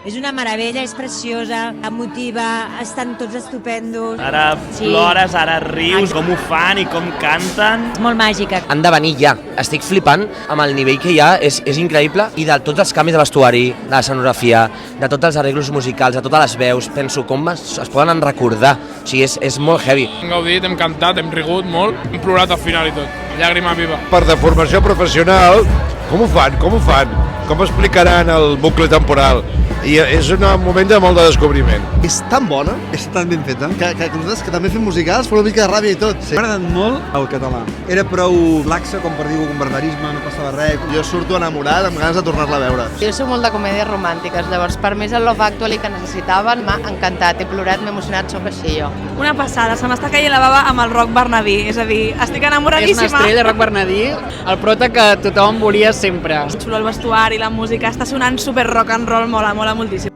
És una meravella, és preciosa, emotiva, estan tots estupendos. Ara plores, ara rius, com ho fan i com canten. És molt màgica. Han de venir ja. Estic flipant amb el nivell que hi ha, és increïble. I de tots els canvis de vestuari, de la escenografia, de tots els arreglos musicals, de totes les veus, penso com es poden recordar. O sigui, és molt heavy. Hem gaudit, hem cantat, hem rigut molt, hem plorat al final i tot. Llàgrima viva. Per de formació professional, com ho fan? Com explicaran el bucle temporal? I és un moment de molt de descobriment. És tan bona, és tan ben feta, que nosaltres que també fem musicals fa una mica de ràbia i tot. M'ha agradat molt el català. Era prou laxa com per dir un barbarisme, no passava res. Jo surto enamorat amb ganes de tornar-la a veure. Jo soc molt de comèdies romàntiques, llavors per mi és el Love Actually que necessitaven, m'ha encantat, he plorat, m'he emocionat, sóc així jo. Una passada, se m'està caient la bava amb el Roc Bernadí, és a dir, estic enamoradíssima. És una estrella, Roc Bernadí, el prota que tothom volia sempre. Xulo el vestuari, la música, està sonant super rock and roll, mola moltíssim.